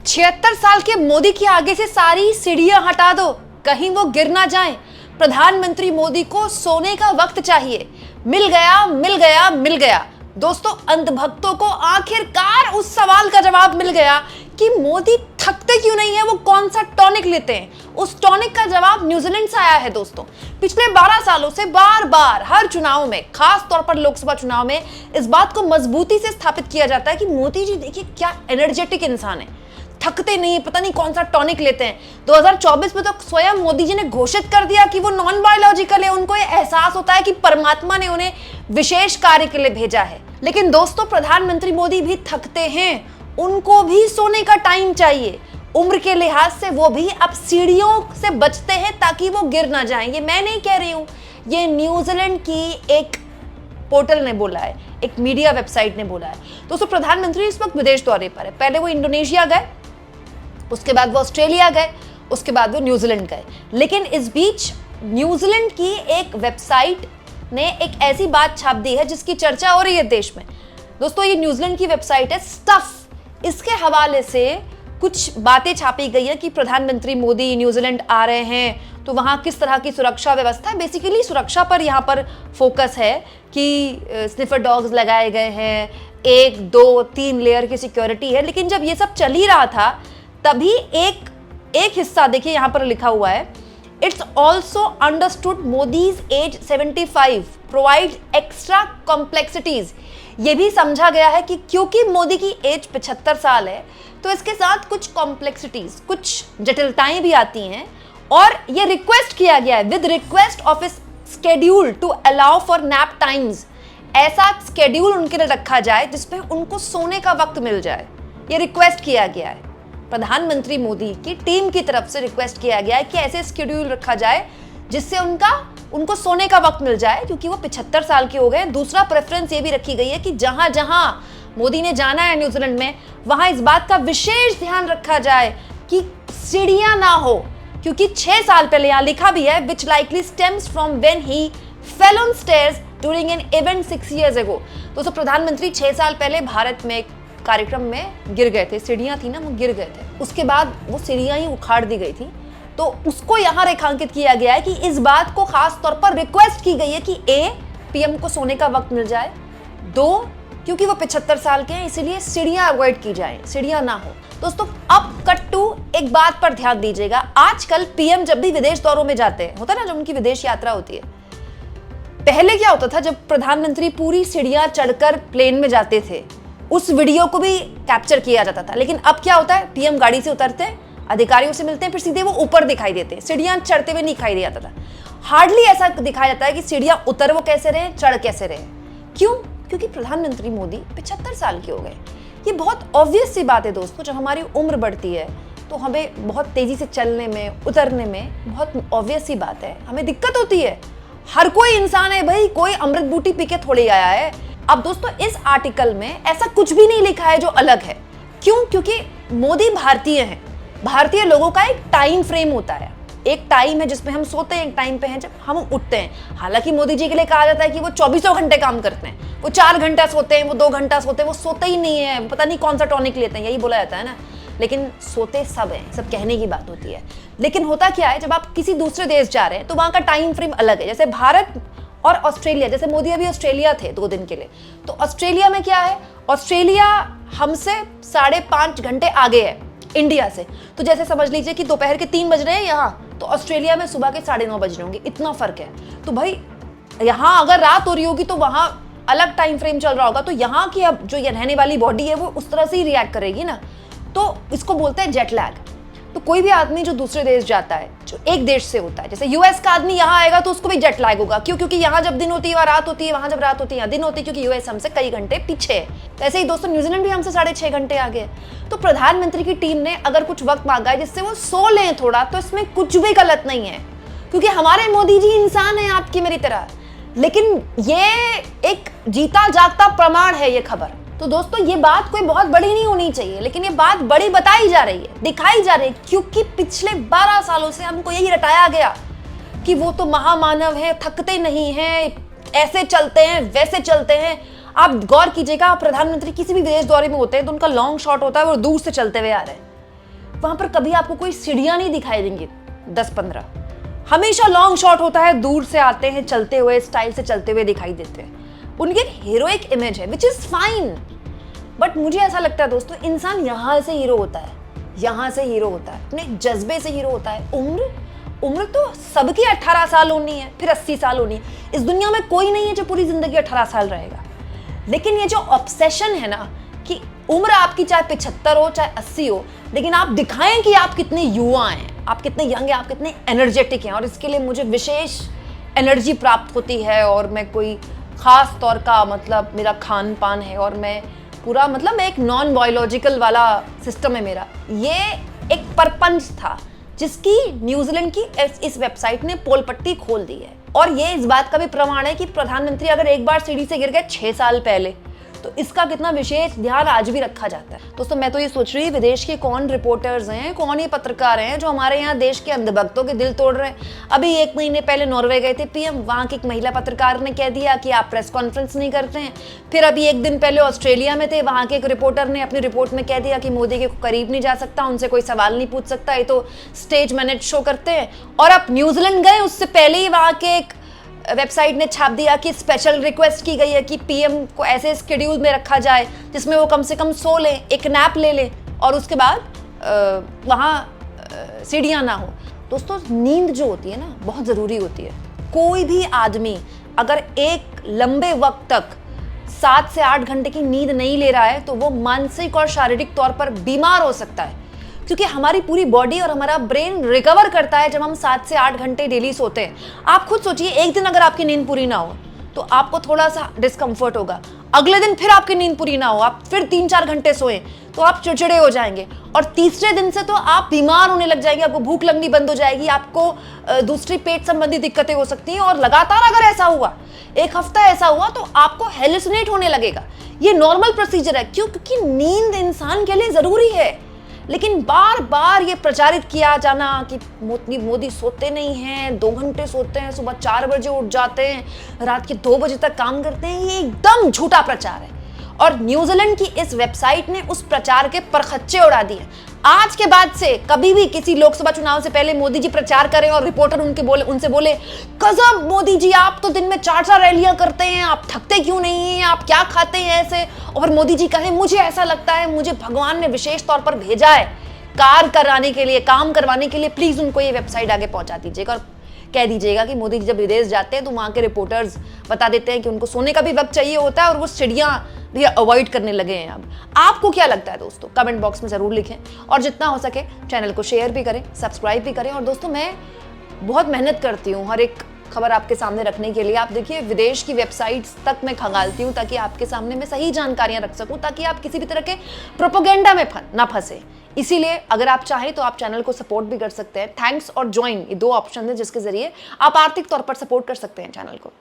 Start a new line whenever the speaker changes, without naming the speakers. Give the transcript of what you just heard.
76 साल के मोदी के आगे से सारी सीढ़ियां हटा दो, कहीं वो गिर ना जाएं। प्रधानमंत्री मोदी को सोने का वक्त चाहिए। मिल गया, मिल गया, मिल गया। दोस्तों, अंधभक्तों को आखिरकार उस सवाल का जवाब मिल गया कि मोदी थकते क्यों नहीं है, वो कौन सा टॉनिक लेते हैं। उस टॉनिक का जवाब न्यूजीलैंड से आया है। दोस्तों, पिछले 12 सालों से बार बार हर चुनाव में, खास तौर पर लोकसभा चुनाव में, इस बात को मजबूती से स्थापित किया जाता है कि मोदी जी देखिए क्या एनर्जेटिक इंसान है, थकते नहीं, पता नहीं कौन सा टॉनिक लेते हैं। 2024 में तो स्वयं मोदी जी ने घोषित कर दिया कि वो नॉन बायोलॉजिकल है। उनको ये एहसास होता है कि परमात्मा ने उन्हें विशेष कार्य के लिए भेजा है। लेकिन दोस्तों, प्रधानमंत्री मोदी भी थकते हैं, उनको भी सोने का टाइम चाहिए। उम्र के लिहाज से वो भी अब सीढ़ियों से बचते हैं ताकि वो गिर ना जाएं। ये मैं नहीं कह रही हूं, ये न्यूजीलैंड की एक पोर्टल ने बोला है, एक मीडिया वेबसाइट ने बोला है। दोस्तों, प्रधानमंत्री इस वक्त विदेश दौरे पर है। पहले वो इंडोनेशिया गए, उसके बाद वो ऑस्ट्रेलिया गए, उसके बाद वो न्यूजीलैंड गए। लेकिन इस बीच न्यूजीलैंड की एक वेबसाइट ने एक ऐसी बात छाप दी है जिसकी चर्चा हो रही है देश में। दोस्तों, ये न्यूजीलैंड की वेबसाइट है स्टफ। इसके हवाले से कुछ बातें छापी गई है कि प्रधानमंत्री मोदी न्यूजीलैंड आ रहे हैं तो वहाँ किस तरह की सुरक्षा व्यवस्था है। बेसिकली सुरक्षा पर यहाँ पर फोकस है कि स्निफर डॉग्स लगाए गए हैं, 1, 2, 3 लेयर की सिक्योरिटी है। लेकिन जब ये सब चल ही रहा था तभी एक हिस्सा देखिए यहाँ पर लिखा हुआ है, it's also understood Modi's age 75 provide extra complexities. ये भी समझा गया है कि क्योंकि मोदी की एज 75 साल है तो इसके साथ कुछ कॉम्प्लेक्सिटीज, कुछ जटिलताएं भी आती हैं। और ये रिक्वेस्ट किया गया है with request of this schedule to allow for nap times. ऐसा स्केड्यूल उनके लिए रखा जाए जिसपे उनको सोने का वक्त मिल जाए। ये रिक्वेस्ट किया गया है, प्रधानमंत्री मोदी की टीम की तरफ से रिक्वेस्ट किया गया है कि ऐसे स्केड्यूल रखा जाए जिससे उनको सोने का वक्त मिल जाए, क्योंकि वो 75 साल के हो गए। दूसरा प्रेफरेंस ये भी रखी गई है कि जहां जहां मोदी ने जाना है न्यूजीलैंड में, वहां इस बात का विशेष ध्यान रखा जाए कि सीढ़ियां ना हो, क्योंकि 6 साल पहले यहां लिखा भी है which likely stems from when he fell on stairs during an event 6 years ago। दोस्तों, प्रधानमंत्री 6 साल पहले भारत में कार्यक्रम में गिर गए थे, सीढ़ियां थी ना, वो गिर गए थे। उसके बाद वो सीढ़ियां ही उखाड़ दी गई थी। तो उसको यहाँ रेखांकित किया गया है कि इस बात को खास तौर पर रिक्वेस्ट की गई है कि पीएम को सोने का वक्त मिल जाए, 2 क्योंकि वो 75 साल के हैं इसीलिए सीढ़ियां अवॉइड की जाए, सीढ़ियां ना हो। दोस्तों, अब कट टू एक बात पर ध्यान दीजिएगा। आजकल पीएम जब भी विदेश दौरों में जाते हैं, होता है ना, जब उनकी विदेश यात्रा होती है, पहले क्या होता था, जब प्रधानमंत्री पूरी सीढ़ियां चढ़कर प्लेन में जाते थे उस वीडियो को भी कैप्चर किया जाता था। लेकिन अब क्या होता है, पीएम गाड़ी से उतरते हैं, अधिकारियों से मिलते हैं, फिर सीधे वो ऊपर दिखाई देते हैं, सीढ़ियां चढ़ते हुए नहीं दिखाई दिया जाता था। हार्डली ऐसा दिखाया जाता है कि सीढ़ियां उतर वो कैसे रहे, चढ़ कैसे रहे। क्यों? क्योंकि प्रधानमंत्री मोदी 75 साल के हो गए। ये बहुत ऑब्वियस सी बात है दोस्तों। जब हमारी उम्र बढ़ती है तो हमें बहुत तेजी से चलने में, उतरने में बहुत ऑब्वियस सी बात है, हमें दिक्कत होती है। हर कोई इंसान है भाई, कोई अमृत बूटी पी के थोड़ी आया है। अब दोस्तों, इस आर्टिकल में ऐसा कुछ भी नहीं लिखा है जो अलग है। क्यों? क्योंकि मोदी भारतीय हैं। भारतीय लोगों का एक टाइम फ्रेम होता है, एक टाइम है जिसमें हम सोते हैं, एक टाइम पे है जब हम उठते हैं। हालांकि मोदी जी के लिए कहा जाता है कि वो 24 घंटे काम करते हैं, वो 4 घंटा सोते हैं, वो 2 घंटा सोते हैं, वो सोते ही नहीं है, पता नहीं कौन सा टॉनिक लेते हैं, यही बोला जाता है ना। लेकिन सोते सब हैं, सब कहने की बात होती है। लेकिन होता क्या है, जब आप किसी दूसरे देश जा रहे हैं तो वहां का टाइम फ्रेम अलग है। जैसे भारत और ऑस्ट्रेलिया, जैसे मोदी अभी ऑस्ट्रेलिया थे 2 दिन के लिए, तो ऑस्ट्रेलिया में क्या है, ऑस्ट्रेलिया हमसे 5.5 घंटे आगे है इंडिया से। तो जैसे समझ लीजिए कि दोपहर के 3 बज रहे हैं यहाँ, तो ऑस्ट्रेलिया में सुबह के 9:30 बज रहे होंगे, इतना फर्क है। तो भाई यहाँ अगर रात हो रही होगी तो वहाँ अलग टाइम फ्रेम चल रहा होगा, तो यहाँ की अब जो ये रहने वाली बॉडी है वो उस तरह से ही रिएक्ट करेगी ना। तो इसको बोलते हैं जेट लैग। तो कोई भी आदमी जो दूसरे देश जाता है, जो एक देश से होता है, जैसे यूएस का आदमी यहाँ आएगा तो उसको भी जेट लैग होगा। क्यों? क्योंकि यहाँ जब दिन होती है वहाँ रात होती है, वहाँ जब रात होती है यहाँ दिन होती है, क्योंकि यूएस हमसे कई घंटे पीछे है। ऐसे ही दोस्तों, न्यूजीलैंड भी हमसे 6.5 घंटे आगे है। तो प्रधानमंत्री की टीम ने अगर कुछ वक्त मांगा है जिससे वो सो लें थोड़ा, तो इसमें कुछ भी गलत नहीं है, क्योंकि हमारे मोदी जी इंसान है आपकी मेरी तरह। लेकिन ये एक जीता जागता प्रमाण है ये खबर। तो दोस्तों, ये बात कोई बहुत बड़ी नहीं होनी चाहिए, लेकिन ये बात बड़ी बताई जा रही है, दिखाई जा रही है, क्योंकि पिछले 12 सालों से हमको यही रटाया गया कि वो तो महामानव है, थकते नहीं हैं, ऐसे चलते हैं, वैसे चलते हैं। आप गौर कीजिएगा, प्रधानमंत्री किसी भी विदेश दौरे में होते हैं तो उनका लॉन्ग शॉट होता है, वो दूर से चलते हुए आ रहे हैं। वहां पर कभी आपको कोई सीढ़ियां नहीं दिखाई देंगी 10-15, हमेशा लॉन्ग शॉट होता है, दूर से आते हैं, चलते हुए, स्टाइल से चलते हुए दिखाई देते हैं। उनकी एक हीरोइक इमेज है विच इज फाइन, बट मुझे ऐसा लगता है दोस्तों, इंसान यहां से हीरो होता है, यहां से हीरो होता है, अपने जज्बे से हीरो होता है। उम्र तो सबकी 18 साल होनी है, फिर 80 साल होनी है। इस दुनिया में कोई नहीं है जो पूरी जिंदगी 18 साल रहेगा। लेकिन ये जो ऑब्सेशन है ना कि उम्र आपकी चाहे 75 हो चाहे 80 हो, लेकिन आप दिखाएं कि आप कितने युवा हैं, आप कितने यंग हैं, आप कितने एनर्जेटिक हैं, और इसके लिए मुझे विशेष एनर्जी प्राप्त होती है, और मैं कोई खास तौर का मतलब मेरा खान पान है, और मैं पूरा मतलब मैं एक नॉन बायोलॉजिकल वाला सिस्टम है मेरा। ये एक परपंच था जिसकी न्यूजीलैंड की इस वेबसाइट ने पोल पट्टी खोल दी है। और ये इस बात का भी प्रमाण है कि प्रधानमंत्री अगर एक बार सीढ़ी से गिर गए 6 साल पहले, तो इसका कितना विशेष ध्यान आज भी रखा जाता है। दोस्तों मैं तो ये सोच रही हूँ विदेश के कौन रिपोर्टर्स हैं, कौन ये पत्रकार हैं जो हमारे यहाँ देश के अंधभक्तों के दिल तोड़ रहे हैं। अभी 1 महीने पहले नॉर्वे गए थे पीएम, वहाँ की एक महिला पत्रकार ने कह दिया कि आप प्रेस कॉन्फ्रेंस नहीं करते हैं। फिर अभी 1 दिन पहले ऑस्ट्रेलिया में थे, वहाँ के एक रिपोर्टर ने अपनी रिपोर्ट में कह दिया कि मोदी के करीब नहीं जा सकता, उनसे कोई सवाल नहीं पूछ सकता, ये तो स्टेज मैनेज शो करते हैं। और अब न्यूजीलैंड गए, उससे पहले ही वहाँ के एक वेबसाइट ने छाप दिया कि स्पेशल रिक्वेस्ट की गई है कि पीएम को ऐसे शेड्यूल में रखा जाए जिसमें वो कम से कम सो लें, एक नैप ले लें, और उसके बाद वहाँ सीढ़ियाँ ना हो। दोस्तों नींद जो होती है ना बहुत ज़रूरी होती है। कोई भी आदमी अगर एक लंबे वक्त तक 7 से 8 घंटे की नींद नहीं ले रहा है तो वो मानसिक और शारीरिक तौर पर बीमार हो सकता है, क्योंकि हमारी पूरी बॉडी और हमारा ब्रेन रिकवर करता है जब हम 7 से 8 घंटे डेली सोते हैं। आप खुद सोचिए, एक दिन अगर आपकी नींद पूरी ना हो तो आपको थोड़ा सा डिस्कम्फर्ट होगा, अगले दिन फिर आपकी नींद पूरी ना हो, आप फिर 3-4 घंटे सोएं तो आप चिड़चिड़े हो जाएंगे, और तीसरे दिन से तो आप बीमार होने लग जाएंगे, आपको भूख लगनी बंद हो जाएगी, आपको दूसरी पेट संबंधी दिक्कतें हो सकती हैं। और लगातार अगर ऐसा हुआ, 1 हफ्ता ऐसा हुआ, तो आपको हेलुसिनेट होने लगेगा। ये नॉर्मल प्रोसीजर है। क्यों? क्योंकि नींद इंसान के लिए जरूरी है। लेकिन बार बार ये प्रचारित किया जाना कि मोदी सोते नहीं हैं, 2 घंटे सोते हैं, सुबह 4 बजे उठ जाते हैं, रात के 2 बजे तक काम करते हैं, ये एकदम झूठा प्रचार है। और न्यूजीलैंड की इस वेबसाइट ने उस प्रचार के परखच्चे उड़ा दिए। आज के बाद से कभी भी किसी लोकसभा चुनाव से पहले मोदी जी प्रचार करें और रिपोर्टर उनसे बोले, गजब मोदी जी, आप तो दिन में 4-4 रैलियां करते हैं, आप थकते क्यों नहीं हैं, आप क्या खाते हैं ऐसे, और मोदी जी कहें मुझे ऐसा लगता है मुझे भगवान ने विशेष तौर पर भेजा है काम करवाने के लिए, प्लीज उनको ये वेबसाइट आगे पहुंचा दीजिएगा और कह दीजिएगा कि मोदी जी जब विदेश जाते हैं तो वहाँ के रिपोर्टर्स बता देते हैं कि उनको सोने का भी वक्त चाहिए होता है और वो चिड़ियाँ भी अवॉइड करने लगे हैं। अब आपको क्या लगता है दोस्तों, कमेंट बॉक्स में ज़रूर लिखें, और जितना हो सके चैनल को शेयर भी करें, सब्सक्राइब भी करें। और दोस्तों मैं बहुत मेहनत करती हूँ हर एक खबर आपके सामने रखने के लिए। आप देखिए विदेश की वेबसाइट्स तक मैं खंगालती हूँ ताकि आपके सामने मैं सही जानकारियाँ रख सकूँ, ताकि आप किसी भी तरह के प्रोपोगेंडा में ना फंसे। इसीलिए अगर आप चाहें तो आप चैनल को सपोर्ट भी कर सकते हैं। थैंक्स और ज्वाइन, ये 2 ऑप्शन है जिसके जरिए आप आर्थिक तौर पर सपोर्ट कर सकते हैं चैनल को।